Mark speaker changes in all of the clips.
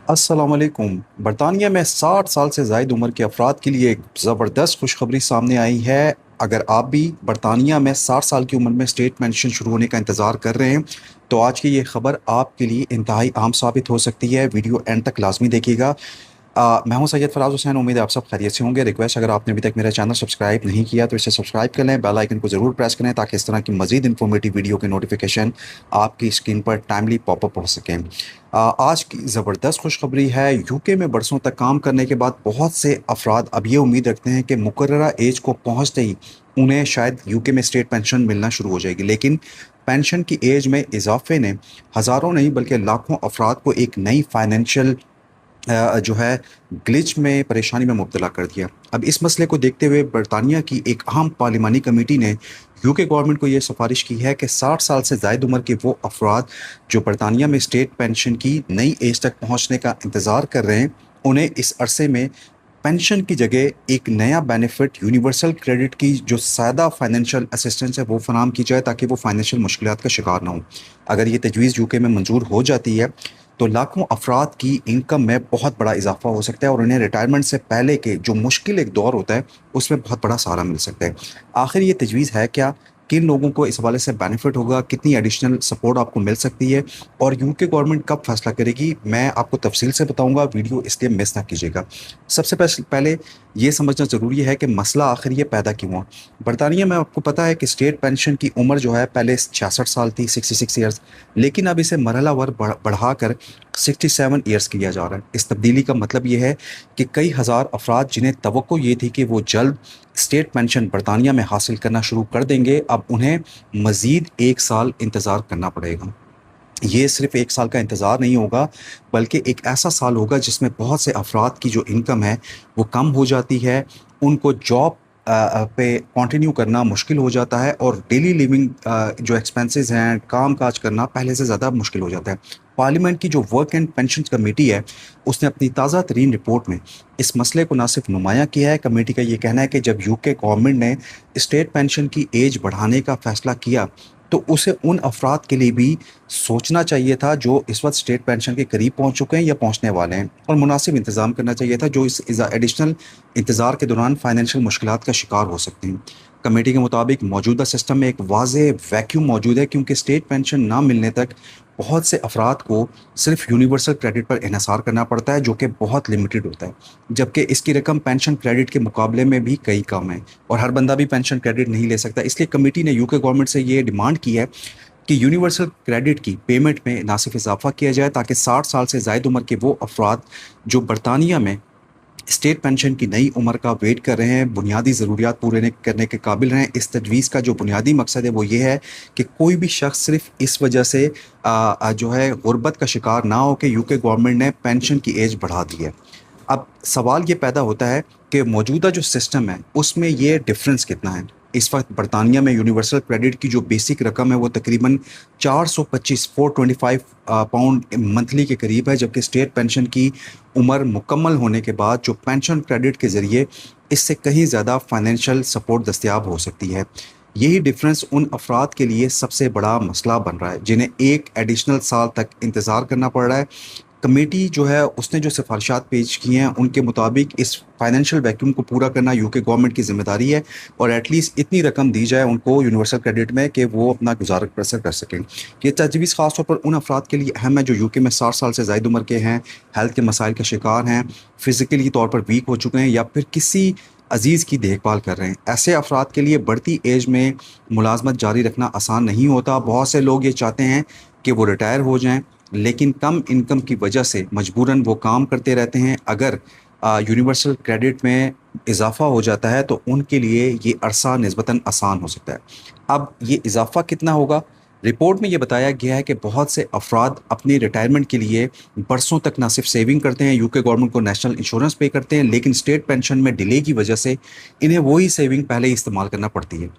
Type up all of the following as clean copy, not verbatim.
Speaker 1: अस्सलाम वालेकुम। बरतानिया में 60 साल से ज़ायद उम्र के अफराद के लिए एक ज़बरदस्त खुशखबरी सामने आई है। अगर आप भी बरतानिया में 60 साल की उम्र में स्टेट पेंशन शुरू होने का इंतज़ार कर रहे हैं तो आज की ये खबर आपके लिए इंतहाई अहम साबित हो सकती है। वीडियो एंड तक लाजमी देखिएगा। मैं हूं सैयद फराज हुसैन। उम्मीद है आप सब खैरियत से होंगे। रिक्वेस्ट, अगर आपने अभी तक मेरा चैनल सब्सक्राइब नहीं किया तो इसे सब्सक्राइब कर लें, बेल आइकन को ज़रूर प्रेस करें ताकि इस तरह की मजीद इन्फॉर्मेटिव वीडियो के नोटिफिकेशन आपकी स्क्रीन पर टाइमली पॉपअप हो सकें। आज की ज़बरदस्त खुशखबरी है। यूके में बरसों तक काम करने के बाद बहुत से अफराद अब ये उम्मीद रखते हैं कि मुकर्ररा एज को पहुँचते ही उन्हें शायद यूके में स्टेट पेंशन मिलना शुरू हो जाएगी। लेकिन पेंशन की एज में इजाफे ने हज़ारों नहीं बल्कि लाखों अफराद को एक नई फाइनेंशियल जो है ग्लिच में, परेशानी में मुब्तला कर दिया। अब इस मसले को देखते हुए बरतानिया की एक अहम पार्लिमानी कमेटी ने यूके गवर्नमेंट को यह सिफारिश की है कि 60 साल से ज़ायद उम्र के वो अफराद जो बरतानिया में स्टेट पेंशन की नई एज तक पहुंचने का इंतज़ार कर रहे हैं, उन्हें इस अरसे में पेंशन की जगह एक नया बेनिफिट यूनिवर्सल क्रेडिट की जो सादा फाइनेंशियल असिस्टेंस है वो फराम की जाए ताकि वो फाइनेंशियल मुश्किलात का शिकार ना हो। अगर ये तजवीज़ यूके में मंजूर हो जाती है तो लाखों अफराद की इनकम में बहुत बड़ा इजाफा हो सकता है और उन्हें रिटायरमेंट से पहले के जो मुश्किल एक दौर होता है उसमें बहुत बड़ा सहारा मिल सकता है। आखिर ये तजवीज़ है क्या? किन लोगों को इस हवाले से बेनिफिट होगा? कितनी एडिशनल सपोर्ट आपको मिल सकती है? और यूके गवर्नमेंट कब फैसला करेगी, मैं आपको तफसील से बताऊंगा। वीडियो इसलिए मिस ना कीजिएगा। सबसे पहले ये समझना ज़रूरी है कि मसला आखिर ये पैदा क्यों हुआ। बरतानिया में आपको पता है कि स्टेट पेंशन की उम्र जो है पहले 66 साल थी, 66 ईयर्स, लेकिन अब इसे मरहलावार बढ़ाकर 67 ईयर्स किया जा रहा है। इस तब्दीली का मतलब ये है कि कई हज़ार अफराद जिन्हें तवक्को ये थी कि वो जल्द स्टेट पेंशन बरतानिया में हासिल करना शुरू कर देंगे, अब उन्हें मज़ीद 1 साल इंतज़ार करना पड़ेगा। ये सिर्फ 1 साल का इंतज़ार नहीं होगा बल्कि एक ऐसा साल होगा जिसमें बहुत से अफराद की जो इनकम है वो कम हो जाती है, उनको जॉब पे कंटिन्यू करना मुश्किल हो जाता है और डेली लिविंग जो एक्सपेंसेस हैं, काम काज करना पहले से ज़्यादा मुश्किल हो जाता है। पार्लियामेंट की जो वर्क एंड पेंशन कमेटी है उसने अपनी ताज़ा तरीन रिपोर्ट में इस मसले को ना सिर्फ नुमाया किया है। कमेटी का ये कहना है कि जब यूके गवर्नमेंट ने स्टेट पेंशन की एज बढ़ाने का फैसला किया तो उसे उन अफराद के लिए भी सोचना चाहिए था जो इस वक्त स्टेट पेंशन के करीब पहुंच चुके हैं या पहुंचने वाले हैं, और मुनासिब इंतज़ाम करना चाहिए था जो इस एडिशनल इंतज़ार के दौरान फाइनेंशियल मुश्किलात का शिकार हो सकते हैं। कमेटी के मुताबिक मौजूदा सिस्टम में एक वाज़ेह वैक्यूम मौजूद है क्योंकि स्टेट पेंशन ना मिलने तक बहुत से अफराद को सिर्फ यूनिवर्सल क्रेडिट पर इन्हसार करना पड़ता है जो कि बहुत लिमिटेड होता है, जबकि इसकी रकम पेंशन क्रेडिट के मुकाबले में भी कई कम है और हर बंदा भी पेंशन क्रेडिट नहीं ले सकता। इसलिए कमेटी ने यूके गवर्नमेंट से ये डिमांड की है कि यूनिवर्सल क्रेडिट की पेमेंट में ना सिर्फ इजाफा किया जाए ताकि 60 साल से ज़ायद उम्र के वो अफराद जो बरतानिया में स्टेट पेंशन की नई उम्र का वेट कर रहे हैं, बुनियादी ज़रूरियात पूरे करने के काबिल रहें। इस तजवीज़ का जो बुनियादी मकसद है वो ये है कि कोई भी शख्स सिर्फ इस वजह से जो है गुर्बत का शिकार ना हो कि यूके गवर्नमेंट ने पेंशन की एज बढ़ा दी है। अब सवाल ये पैदा होता है कि मौजूदा जो सिस्टम है उसमें ये डिफरेंस कितना है। इस वक्त बरतानिया में यूनिवर्सल क्रेडिट की जो बेसिक रकम है वो तकरीबन 425 पाउंड मंथली के करीब है, जबकि स्टेट पेंशन की उम्र मुकम्मल होने के बाद जो पेंशन क्रेडिट के ज़रिए इससे कहीं ज़्यादा फाइनेंशियल सपोर्ट दस्तियाब हो सकती है। यही डिफरेंस उन अफराद के लिए सबसे बड़ा मसला बन रहा है जिन्हें एक एडिशनल साल तक इंतज़ार करना पड़ रहा है। कमेटी जो है उसने जो सिफारिशात पेश की हैं उनके मुताबिक इस फाइनेंशियल वैक्यूम को पूरा करना यूके गवर्नमेंट की जिम्मेदारी है और एटलीस्ट इतनी रकम दी जाए उनको यूनिवर्सल क्रेडिट में कि वो अपना गुजारा बसर कर सकें। ये तजवीज़ ख़ास तौर पर उन अफराद के लिए अहम है जो यूके में 60 साल से ज़ायद उम्र के हैं, हेल्थ के मसाइल का शिकार हैं, फिज़िकली तौर पर वीक हो चुके हैं या फिर किसी अजीज़ की देखभाल कर रहे हैं। ऐसे अफराद के लिए बढ़ती एज में मुलाजमत जारी रखना आसान नहीं होता। बहुत से लोग ये चाहते हैं कि वो रिटायर हो जाएं लेकिन कम इनकम की वजह से मजबूरन वो काम करते रहते हैं। अगर यूनिवर्सल क्रेडिट में इजाफा हो जाता है तो उनके लिए ये अरसा निस्बतन आसान हो सकता है। अब ये इजाफा कितना होगा? रिपोर्ट में ये बताया गया है कि बहुत से अफराद अपनी रिटायरमेंट के लिए बरसों तक ना सिर्फ सेविंग करते हैं, यूके गवर्नमेंट को नेशनल इंश्योरेंस पे करते हैं, लेकिन स्टेट पेंशन में डिले की वजह से इन्हें वही सेविंग पहले ही इस्तेमाल करना पड़ती है।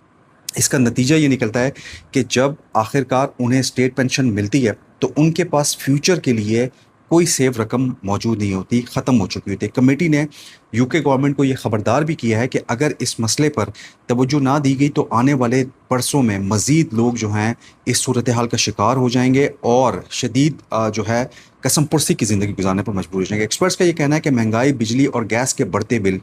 Speaker 1: इसका नतीजा ये निकलता है कि जब आखिरकार उन्हें स्टेट पेंशन मिलती है तो उनके पास फ्यूचर के लिए कोई सेव रकम मौजूद नहीं होती, ख़त्म हो चुकी होती है। कमेटी ने यूके गवर्नमेंट को ये ख़बरदार भी किया है कि अगर इस मसले पर तवज्जो ना दी गई तो आने वाले बरसों में मज़ीद लोग जो हैं इस सूरत हाल का शिकार हो जाएंगे और शदीद जो है कसम पुरसी की ज़िंदगी गुजारने पर मजबूर हो जाएंगे। एक्सपर्ट्स का ये कहना है कि महंगाई, बिजली और गैस के बढ़ते बिल,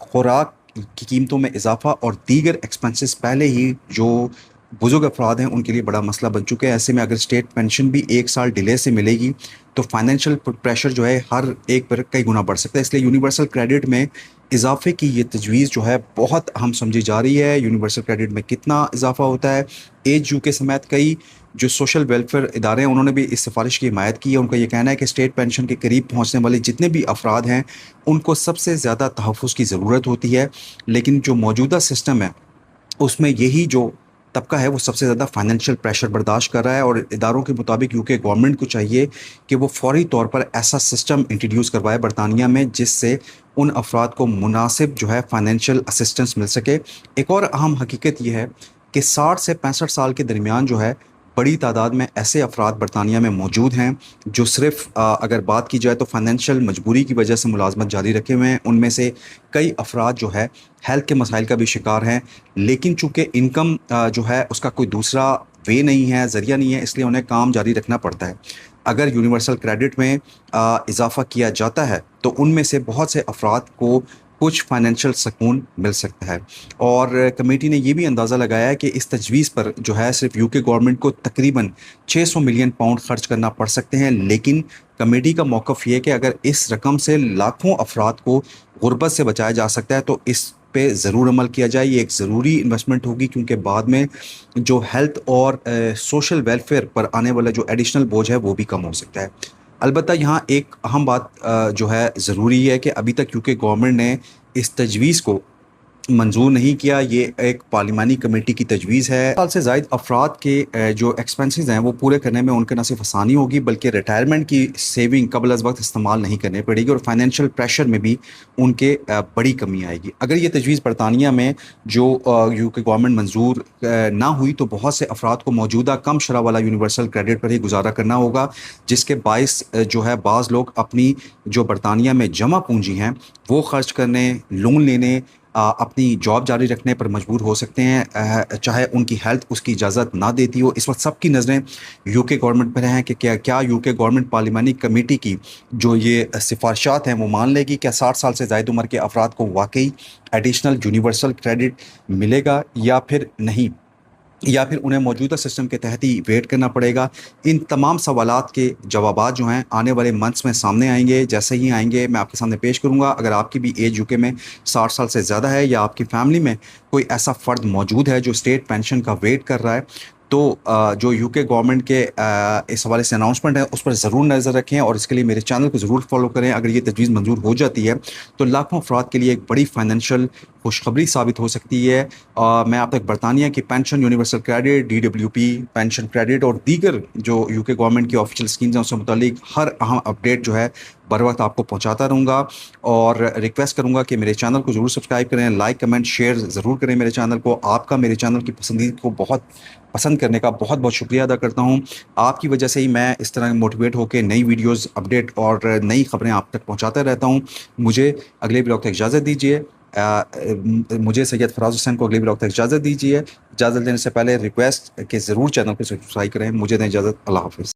Speaker 1: खुराक की कीमतों में इजाफा और दीगर एक्सपेंसेस पहले ही जो बुजुर्ग अफराद हैं उनके लिए बड़ा मसला बन चुके हैं। ऐसे में अगर स्टेट पेंशन भी 1 साल डिले से मिलेगी तो फाइनेंशियल प्रेशर जो है हर एक पर कई गुना बढ़ सकता है। इसलिए यूनिवर्सल क्रेडिट में इजाफे की ये तजवीज़ जो है बहुत अहम समझी जा रही है। यूनिवर्सल क्रेडिट में कितना इजाफा होता है, एज यू के समेत कई जो सोशल वेलफेयर इदारे हैं उन्होंने भी इस सिफारिश की हिमायत की है। उनका ये कहना है कि स्टेट पेंशन के करीब पहुँचने वाले जितने भी अफराद हैं उनको सबसे ज़्यादा तहफ़्फ़ुज़ की ज़रूरत होती है, लेकिन जो मौजूदा सिस्टम है उसमें यही जो तबका है वो सबसे ज़्यादा फाइनेंशियल प्रेशर बर्दाश्त कर रहा है। और इदारों के मुताबिक यूके गवर्नमेंट को चाहिए कि वो फौरी तौर पर ऐसा सिस्टम इंट्रोड्यूस करवाए बरतानिया में जिससे उन अफराद को मुनासिब जो है फाइनेंशियल असिस्टेंस मिल सके। एक और अहम हकीकत यह है कि 60 से 65 साल के दरमियान जो है बड़ी तादाद में ऐसे अफराद बरतानिया में मौजूद हैं जो सिर्फ अगर बात की जाए तो फाइनेंशियल मजबूरी की वजह से मुलाजमत जारी रखे हुए हैं। उनमें से कई अफराद जो है हेल्थ के मसाइल का भी शिकार हैं, लेकिन चूँकि इनकम जो है उसका कोई दूसरा वे नहीं है, ज़रिया नहीं है, इसलिए उन्हें काम जारी रखना पड़ता है। अगर यूनिवर्सल क्रेडिट में इजाफ़ा किया जाता है तो उनमें से बहुत से अफराद को कुछ फाइनेंशियल सुकून मिल सकता है। और कमेटी ने यह भी अंदाज़ा लगाया है कि इस तजवीज़ पर जो है सिर्फ यूके गवर्नमेंट को तकरीबन 600 मिलियन पाउंड खर्च करना पड़ सकते हैं, लेकिन कमेटी का मौक़िफ़ ये है कि अगर इस रकम से लाखों अफराद को गुर्बत से बचाया जा सकता है तो इस पे ज़रूर अमल किया जाए। ये एक ज़रूरी इन्वेस्टमेंट होगी क्योंकि बाद में जो हेल्थ और सोशल वेलफेयर पर आने वाला जो एडिशनल बोझ है वो भी कम हो सकता है। अलबत्ता यहाँ एक अहम बात जो है ज़रूरी है कि अभी तक यूके गवर्नमेंट ने इस तजवीज़ को मंजूर नहीं किया। ये एक पार्लिमानी कमेटी की तजवीज़ है। साल से ज़ायद अफराद के जो एक्सपेंसेस हैं वो पूरे करने में उनके न सिर्फ आसानी होगी बल्कि रिटायरमेंट की सेविंग कबल अज़ वक्त इस्तेमाल नहीं करनी पड़ेगी और फाइनेंशियल प्रेशर में भी उनके बड़ी कमी आएगी। अगर ये तजवीज़ बरतानिया में जो यूके गवर्नमेंट मंजूर ना हुई तो बहुत से अफराद को मौजूदा कम शरह वाला यूनिवर्सल क्रेडिट पर ही गुजारा करना होगा, जिसके बायस जो है बाज़ लोग अपनी जो बरतानिया में जमा पूंजी हैं वो खर्च करने, लोन लेने, अपनी जॉब जारी रखने पर मजबूर हो सकते हैं, चाहे उनकी हेल्थ उसकी इजाज़त ना देती हो। इस वक्त सबकी नज़रें यूके गवर्नमेंट पर हैं कि क्या यूके गवर्नमेंट पार्लिमानी कमेटी की जो ये सिफारिशात हैं वो मान लेगी। क्या 60 साल से ज़ायद उम्र के अफराद को वाकई एडिशनल यूनिवर्सल क्रेडिट मिलेगा या फिर नहीं, या फिर उन्हें मौजूदा सिस्टम के तहत ही वेट करना पड़ेगा। इन तमाम सवालात के जवाबात जो हैं आने वाले मंथ्स में सामने आएंगे। जैसे ही आएंगे मैं आपके सामने पेश करूंगा। अगर आपकी भी एज यूके में 60 साल से ज़्यादा है या आपकी फैमिली में कोई ऐसा फ़र्द मौजूद है जो स्टेट पेंशन का वेट कर रहा है तो जो यूके गवर्नमेंट के इस हवाले से अनाउंसमेंट है उस पर ज़रूर नज़र रखें और इसके लिए मेरे चैनल को ज़रूर फॉलो करें। अगर ये तजवीज़ मंजूर हो जाती है तो लाखों अफराद के लिए एक बड़ी फाइनेंशियल खुशखबरी साबित हो सकती है। मैं आप तक बरतानिया की pension, universal credit, DWP pension credit और दीगर जो यूके गवर्नमेंट की ऑफिशियल स्कीम्स हैं उससे मुतालिक हर अहम अपडेट जो है बर वक्त आपको पहुंचाता रहूँगा। और रिक्वेस्ट करूँगा कि मेरे चैनल को ज़रूर सब्सक्राइब करें, लाइक कमेंट शेयर ज़रूर करें मेरे चैनल को। आपका मेरे चैनल की पसंदीदा को बहुत पसंद करने का बहुत बहुत शुक्रिया अदा करता हूँ। आपकी वजह से ही मैं इस तरह मोटिवेट होकर नई वीडियोज़, अपडेट और नई खबरें आप तक पहुँचाता रहता हूँ। मुझे अगले ब्लॉग तक इजाज़त दीजिए। मुझे सैयद फराज हुसैन को अगले ब्लॉग तक इजाज़त दीजिए। इजाज़त देने से पहले रिक्वेस्ट कि ज़रूर चैनल को सब्सक्राइब करें। मुझे दें इजाज़त। अल्लाह हाफ़िज़।